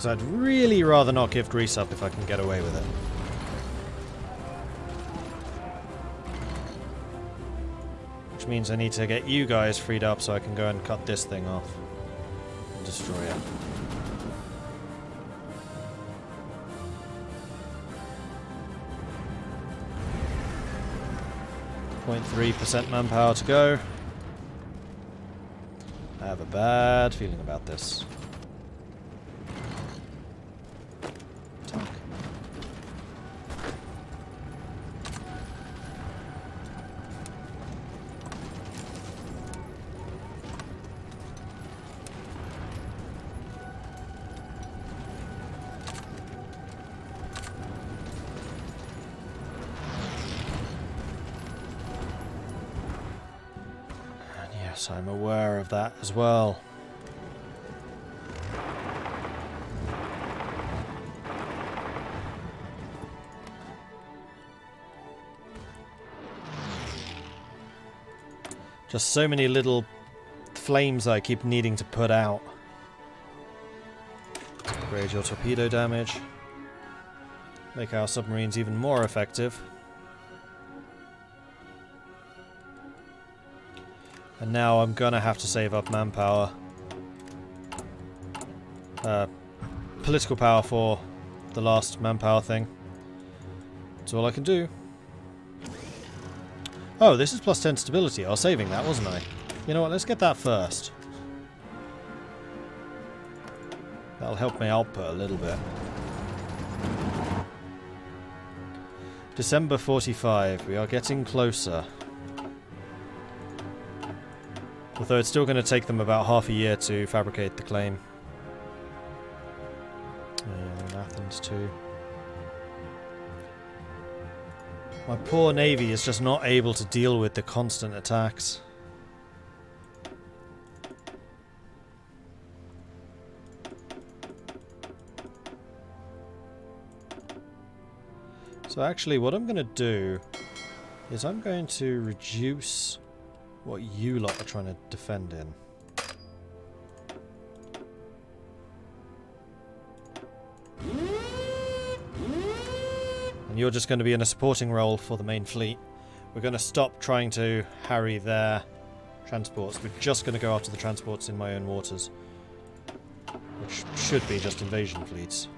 because I'd really rather not give Greece up if I can get away with it. Which means I need to get you guys freed up so I can go and cut this thing off and destroy it. .3% manpower to go. I have a bad feeling about this. Attack. Yes, I'm aware of that as well. Just so many little flames I keep needing to put out. Upgrade your torpedo damage. Make our submarines even more effective. And now I'm gonna have to save up manpower. Political power for the last manpower thing. That's all I can do. Oh, this is +10 stability. I was saving that, wasn't I? You know what, let's get that first. That'll help my output a little bit. December 45. We are getting closer. Although it's still going to take them about half a year to fabricate the claim. And Athens too. My poor navy is just not able to deal with the constant attacks. So actually what I'm going to do is I'm going to reduce what you lot are trying to defend in. And you're just going to be in a supporting role for the main fleet. We're going to stop trying to harry their transports. We're just going to go after the transports in my own waters. Which should be just invasion fleets.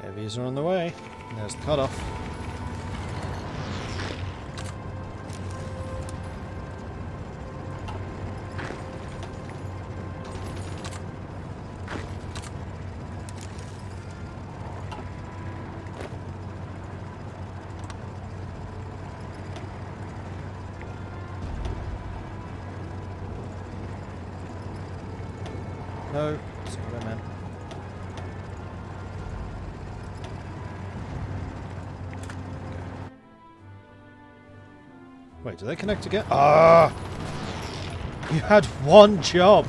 Heavies are on the way. There's the cutoff. No, that's not what I meant. Wait, do they connect again? Ah! You had one job!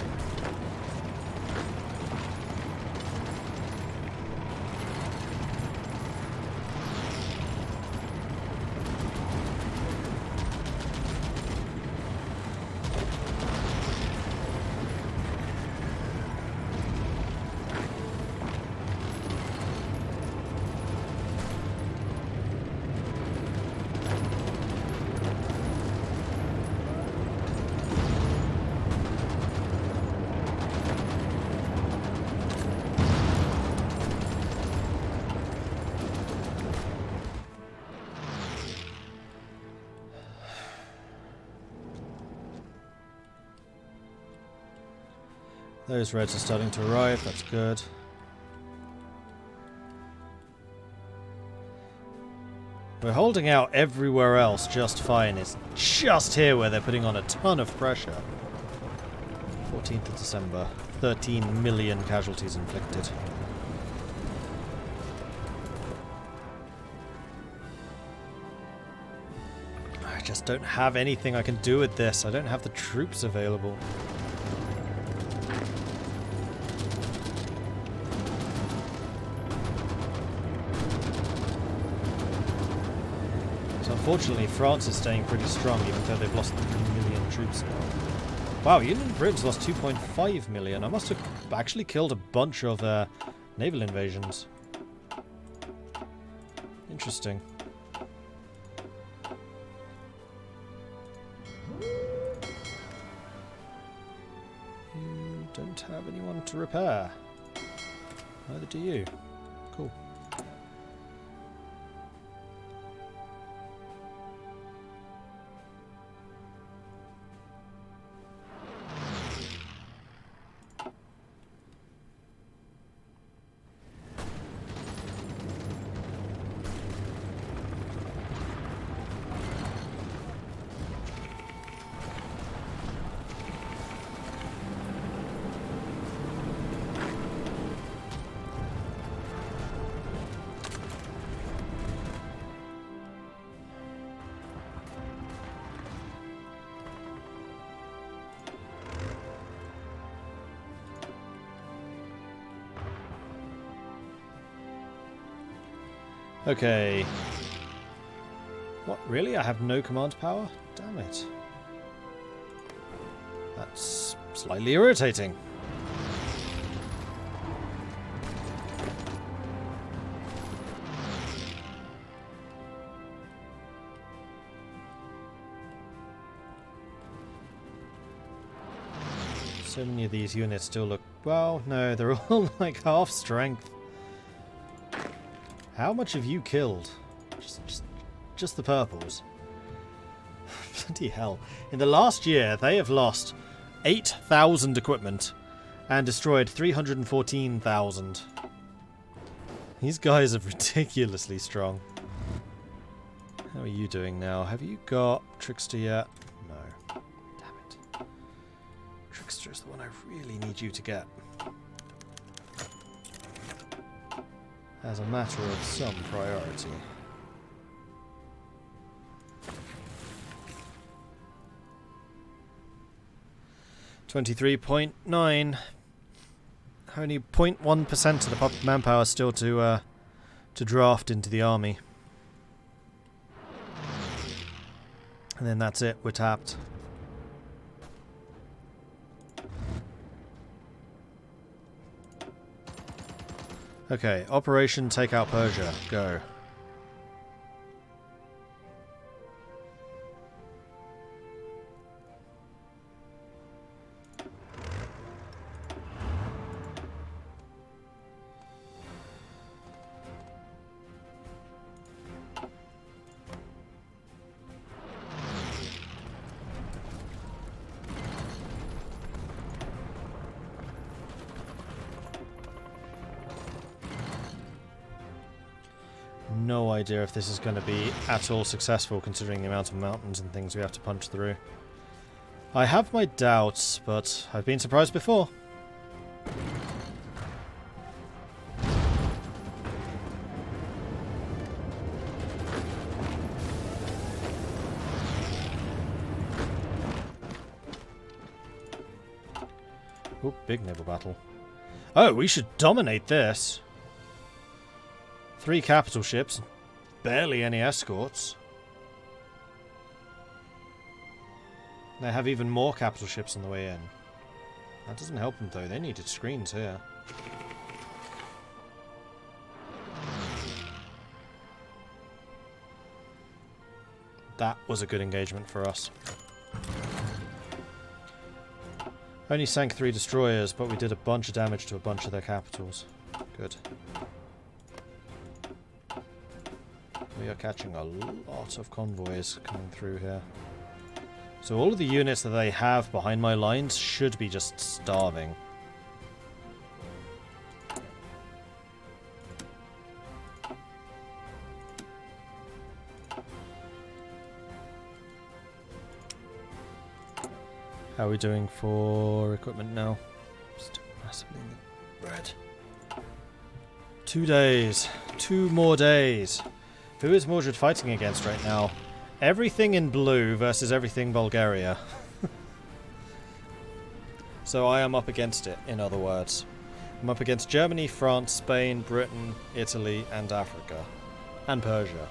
Those reds are starting to arrive, that's good. We're holding out everywhere else just fine. It's just here where they're putting on a ton of pressure. 14th of December. 13 million casualties inflicted. I just don't have anything I can do with this. I don't have the troops available. So unfortunately France is staying pretty strong even though they've lost 3 million troops now. Wow, Union Britain's lost 2.5 million. I must have actually killed a bunch of naval invasions. Interesting. You don't have anyone to repair. Neither do you. Cool. Okay. What, really? I have no command power? Damn it. That's slightly irritating. So many of these units still look... Well, no, they're all like half strength. How much have you killed? Just the purples. Bloody hell. In the last year, they have lost 8,000 equipment and destroyed 314,000. These guys are ridiculously strong. How are you doing now? Have you got Trickster yet? No. Damn it. Trickster is the one I really need you to get. As a matter of some priority. $23.9. Only 0.1% of the manpower still to draft into the army. And then that's it, we're tapped. Okay, Operation Take Out Persia, go. No idea if this is going to be at all successful considering the amount of mountains and things we have to punch through. I have my doubts, but I've been surprised before. Ooh, big naval battle. Oh, we should dominate this. 3 capital ships, barely any escorts. They have even more capital ships on the way in. That doesn't help them though, they needed screens here. That was a good engagement for us. Only sank 3 destroyers, but we did a bunch of damage to a bunch of their capitals. Good. We are catching a lot of convoys coming through here. So all of the units that they have behind my lines should be just starving. How are we doing for equipment now? Still massively in the red. 2 days. 2 more days. Who is Mordred fighting against right now? Everything in blue versus everything Bulgaria. So I am up against it, in other words. I'm up against Germany, France, Spain, Britain, Italy, and Africa. And Persia.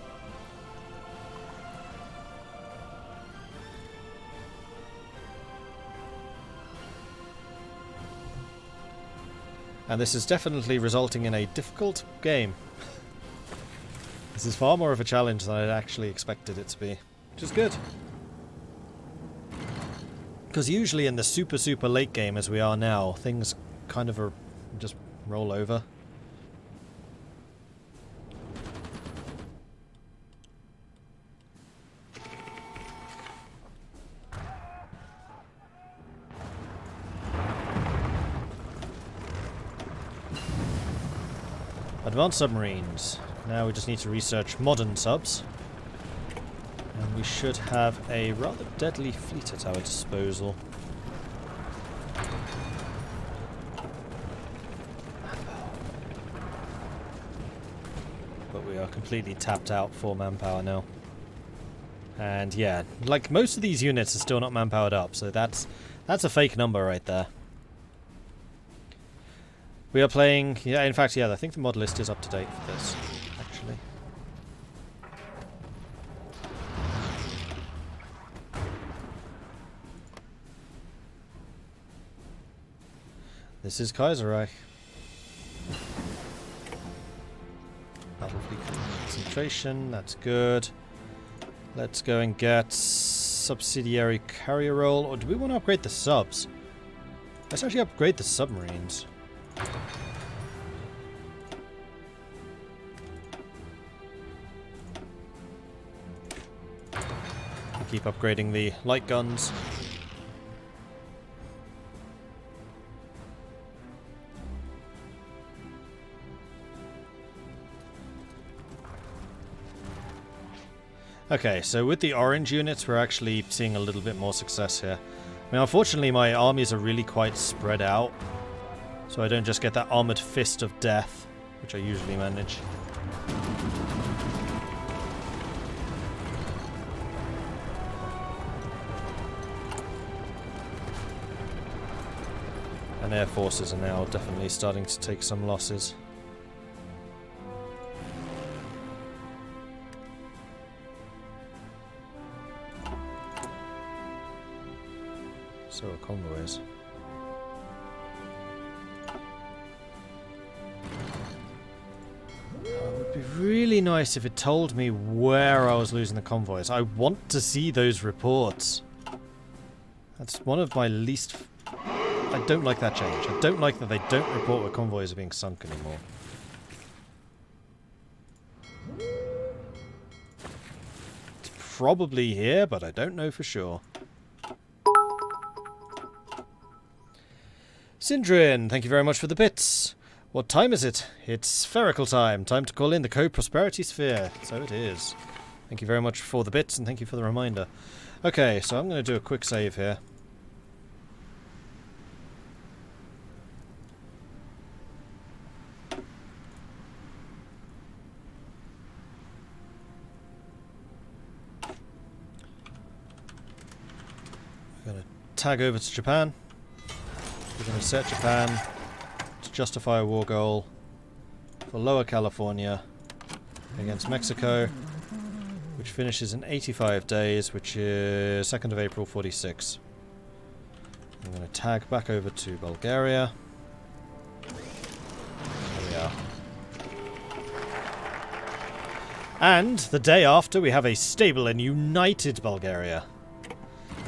And this is definitely resulting in a difficult game. This is far more of a challenge than I'd actually expected it to be, which is good. Because usually in the super late game as we are now, things kind of just roll over. Advanced submarines. Now we just need to research modern subs. And we should have a rather deadly fleet at our disposal. But we are completely tapped out for manpower now. And yeah, like most of these units are still not manpowered up, so that's a fake number right there. We are playing, yeah, in fact, yeah, I think the mod list is up to date for this, actually. This is Kaiserreich. Battlefleet concentration, that's good. Let's go and get subsidiary carrier role, or do we want to upgrade the subs? Let's actually upgrade the submarines. Keep upgrading the light guns. Okay, so with the orange units, we're actually seeing a little bit more success here. I mean, unfortunately, my armies are really quite spread out, so I don't just get that armored fist of death, which I usually manage. And air forces are now definitely starting to take some losses. So are convoys. It would be really nice if it told me where I was losing the convoys. I want to see those reports. That's one of my least... I don't like that change. I don't like that they don't report where convoys are being sunk anymore. It's probably here, but I don't know for sure. Sindrin, thank you very much for the bits. What time is it? It's spherical time. Time to call in the Co-Prosperity Sphere. So it is. Thank you very much for the bits, and thank you for the reminder. Okay, so I'm going to do a quick save here. We're going to tag over to Japan. We're going to set Japan to justify a war goal for Lower California against Mexico, which finishes in 85 days, which is 2nd of April 46. I'm going to tag back over to Bulgaria. There we are. And the day after, we have a stable and united Bulgaria.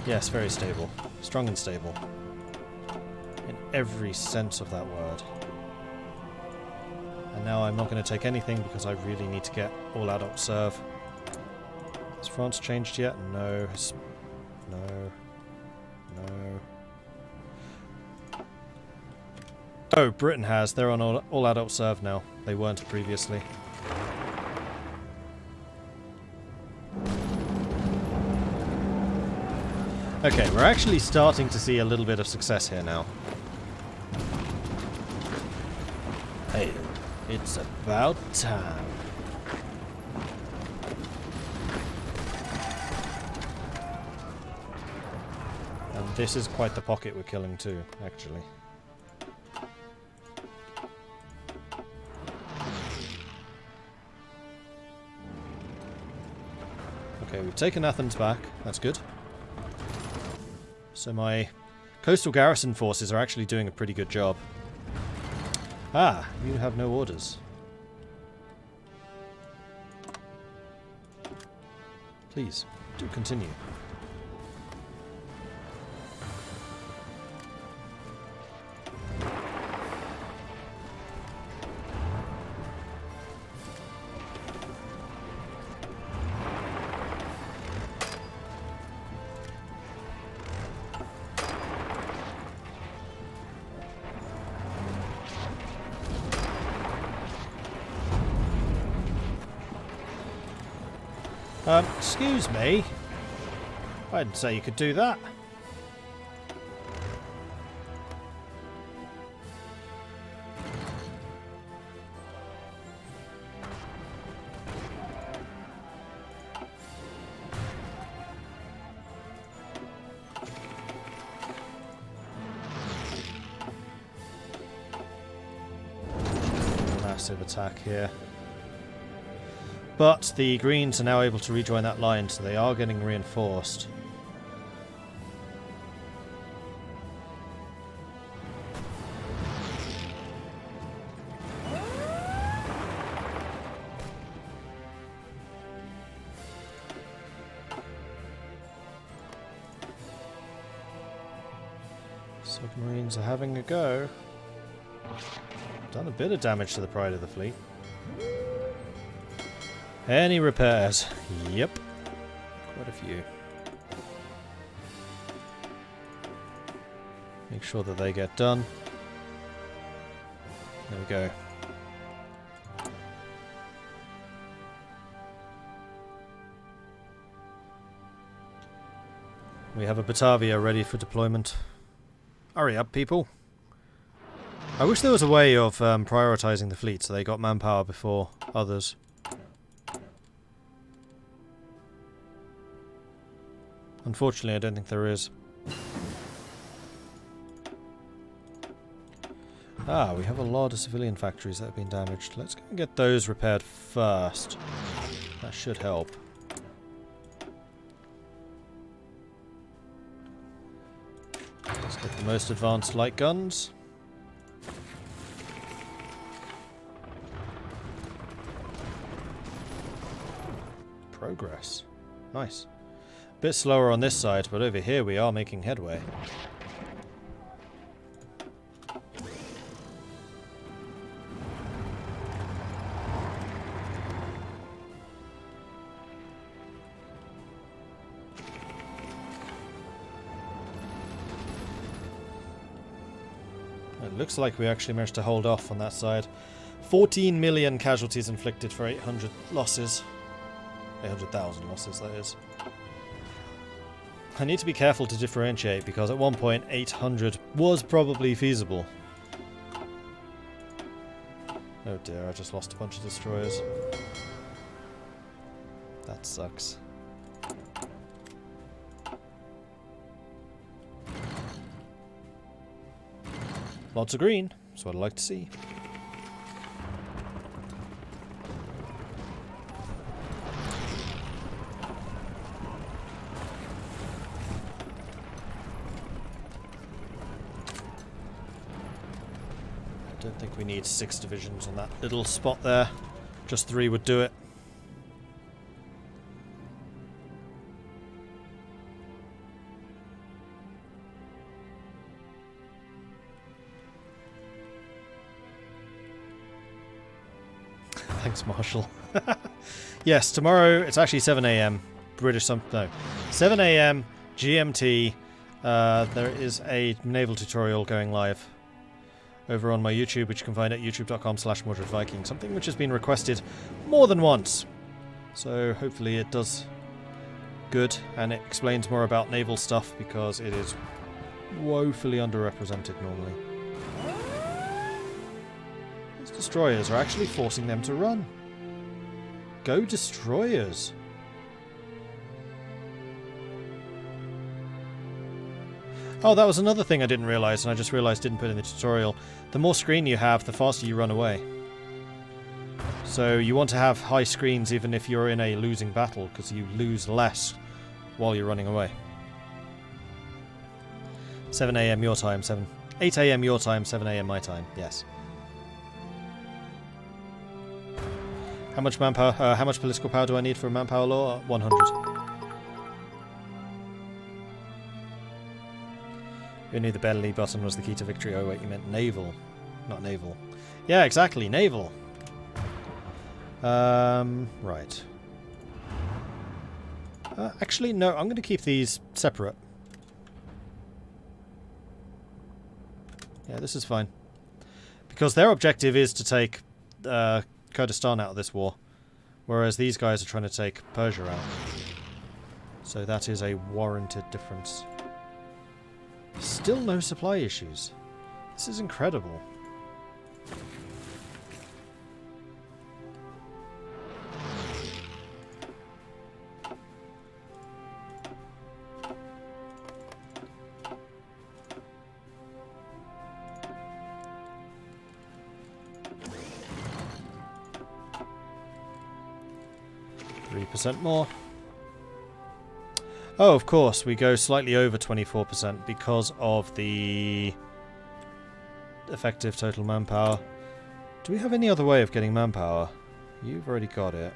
Yes, very stable. Strong and stable. In every sense of that word. And now I'm not going to take anything because I really need to get all adult serve. Has France changed yet? No. No. No. Oh, Britain has. They're on all adult serve now. They weren't previously. Okay, we're actually starting to see a little bit of success here now. Hey, it's about time. And this is quite the pocket we're killing too, actually. Okay, we've taken Athens back. That's good. So my coastal garrison forces are actually doing a pretty good job. Ah, you have no orders. Please, do continue. Excuse me. I didn't say you could do that. Massive attack here. But the Greens are now able to rejoin that line, so they are getting reinforced. Submarines are having a go. Done a bit of damage to the Pride of the Fleet. Any repairs? Yep. Quite a few. Make sure that they get done. There we go. We have a Batavia ready for deployment. Hurry up, people. I wish there was a way of prioritizing the fleet so they got manpower before others. Unfortunately, I don't think there is. Ah, we have a lot of civilian factories that have been damaged. Let's go and get those repaired first. That should help. Let's get the most advanced light guns. Progress. Nice. Bit slower on this side, but over here we are making headway. It looks like we actually managed to hold off on that side. 14 million casualties inflicted for 800 losses. 800,000 losses, that is. I need to be careful to differentiate because at one point 800 was probably feasible. Oh dear, I just lost a bunch of destroyers. That sucks. Lots of green, that's what I like to see. I don't think we need 6 divisions on that little spot there. Just 3 would do it. Thanks, Marshall. Yes, tomorrow it's actually 7 AM British no, 7 AM GMT. There is a naval tutorial going live over on my YouTube, which you can find at youtube.com/MordredViking. Something which has been requested more than once. So hopefully it does good, and it explains more about naval stuff because it is woefully underrepresented normally. These destroyers are actually forcing them to run. Go destroyers! Oh, that was another thing I didn't realise, and I just realised didn't put in the tutorial. The more screen you have, the faster you run away. So you want to have high screens even if you're in a losing battle, because you lose less while you're running away. 7 AM your time, 8 AM your time, 7 AM my time, yes. How much manpower, how much political power do I need for a manpower law? 100. Who knew the belly button was the key to victory? Oh wait, you meant naval, not naval. Yeah, exactly, naval. Right. Actually, no, I'm going to keep these separate. Yeah, this is fine. Because their objective is to take Kurdistan out of this war, whereas these guys are trying to take Persia out. So that is a warranted difference. Still no supply issues. This is incredible. More. Oh, of course, we go slightly over 24% because of the effective total manpower. Do we have any other way of getting manpower? You've already got it.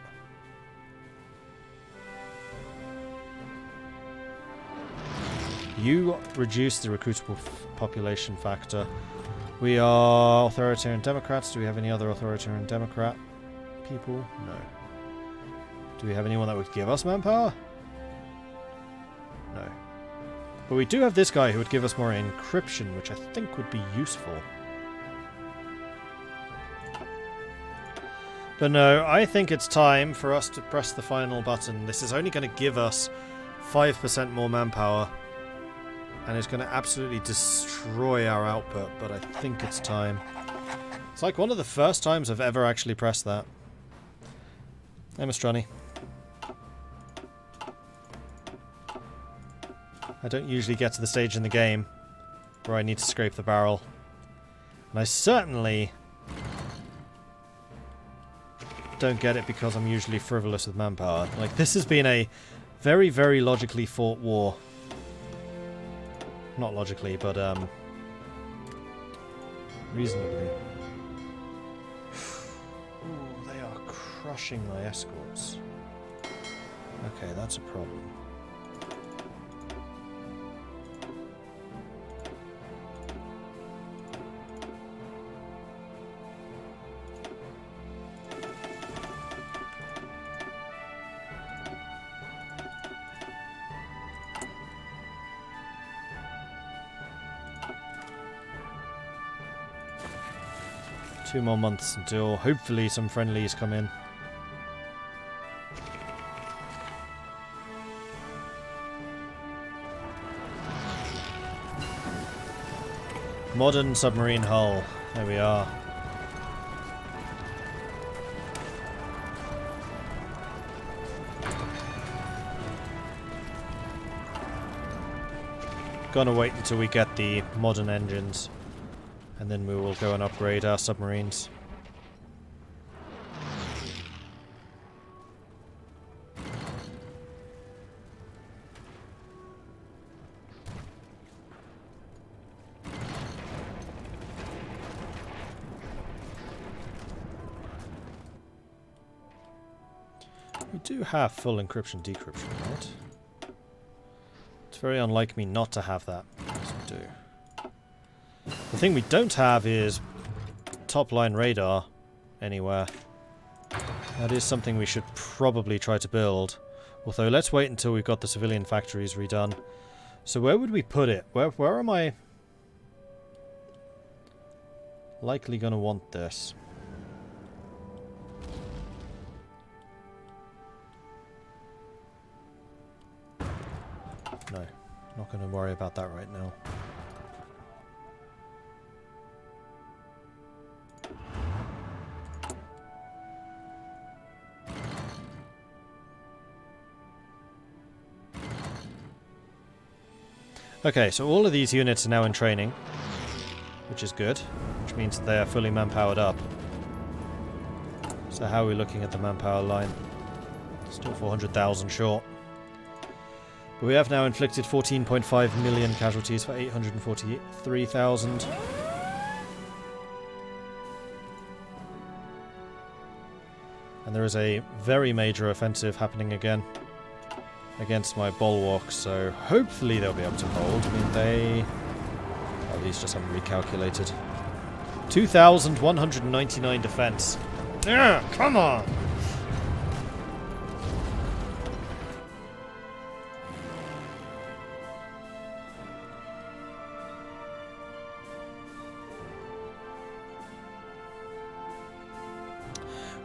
You reduce the recruitable population factor. We are authoritarian Democrats. Do we have any other authoritarian Democrat people? No. Do we have anyone that would give us manpower? No. But we do have this guy who would give us more encryption, which I think would be useful. But no, I think it's time for us to press the final button. This is only going to give us 5% more manpower, and it's going to absolutely destroy our output, but I think it's time. It's like one of the first times I've ever actually pressed that. Hey, Mastrani. I don't usually get to the stage in the game where I need to scrape the barrel. And I certainly don't get it because I'm usually frivolous with manpower. Like, this has been a very, very logically fought war. Not logically, but, reasonably. Ooh, they are crushing my escorts. Okay, that's a problem. Two more months until hopefully some friendlies come in. Modern submarine hull. There we are. Gonna wait until we get the modern engines, and then we will go and upgrade our submarines. We do have full encryption decryption, right? It's very unlike me not to have that. Yes, we do. The thing we don't have is top-line radar anywhere. That is something we should probably try to build. Although, let's wait until we've got the civilian factories redone. So where would we put it? Where am I likely going to want this? No, not going to worry about that right now. Okay, so all of these units are now in training, which is good, which means that they are fully manpowered up. So how are we looking at the manpower line? Still 400,000 short. But we have now inflicted 14.5 million casualties for 843,000. And there is a very major offensive happening again against my bulwarks, so hopefully they'll be able to hold. I mean, they... Oh, these just haven't recalculated. 2,199 defense. Yeah, come on!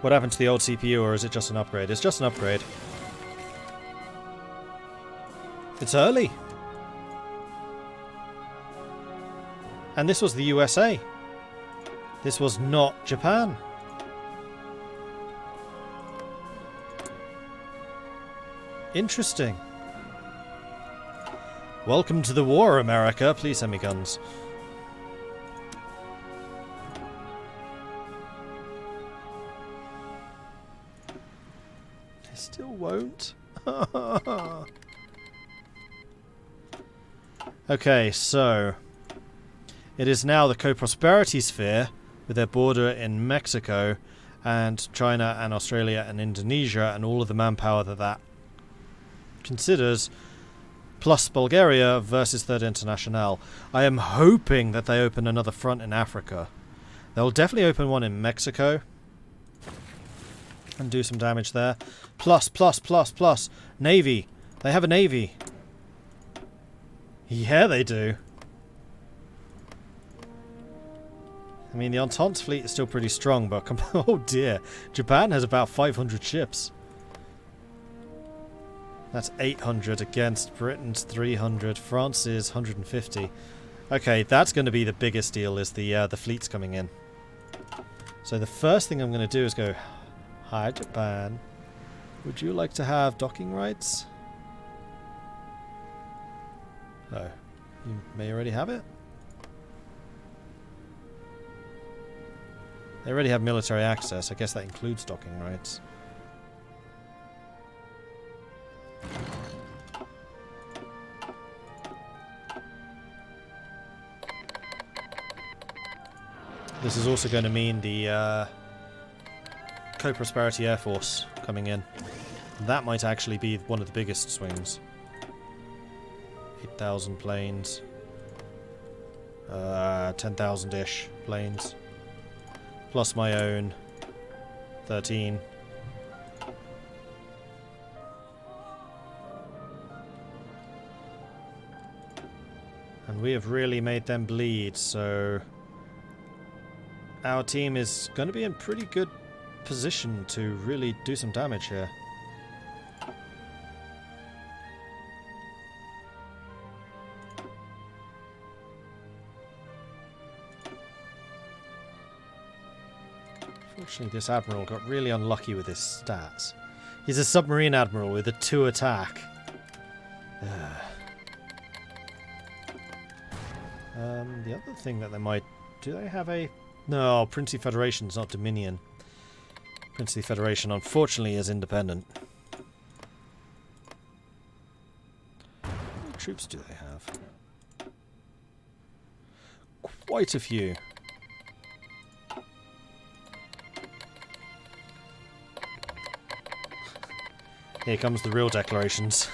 What happened to the old CPU, or is it just an upgrade? It's just an upgrade. It's early. And this was the USA. This was not Japan. Interesting. Welcome to the war, America. Please send me guns. They still won't. Okay, so it is now the co-prosperity sphere with their border in Mexico and China and Australia and Indonesia and all of the manpower that that considers, plus Bulgaria versus Third International. I am hoping that they open another front in Africa. They'll definitely open one in Mexico and do some damage there. Plus, Navy. They have a Navy. Yeah, they do. I mean, the Entente fleet is still pretty strong, but oh dear. Japan has about 500 ships. That's 800 against Britain's 300. France's 150. Okay, that's going to be the biggest deal, is the fleets coming in. So the first thing I'm going to do is go, hi Japan, would you like to have docking rights? Oh, you may already have it. They already have military access. I guess that includes docking rights. This is also going to mean the Co-Prosperity Air Force coming in. That might actually be one of the biggest swings. 8,000 planes. 10,000-ish planes. Plus my own 13. And we have really made them bleed, so our team is going to be in pretty good position to really do some damage here. Unfortunately, this admiral got really unlucky with his stats. He's a submarine admiral with a 2 attack. The other thing that they might... Do they have a... No, Princely Federation's not Dominion. Princely Federation, unfortunately, is independent. How many troops do they have? Quite a few. Here comes the real declarations.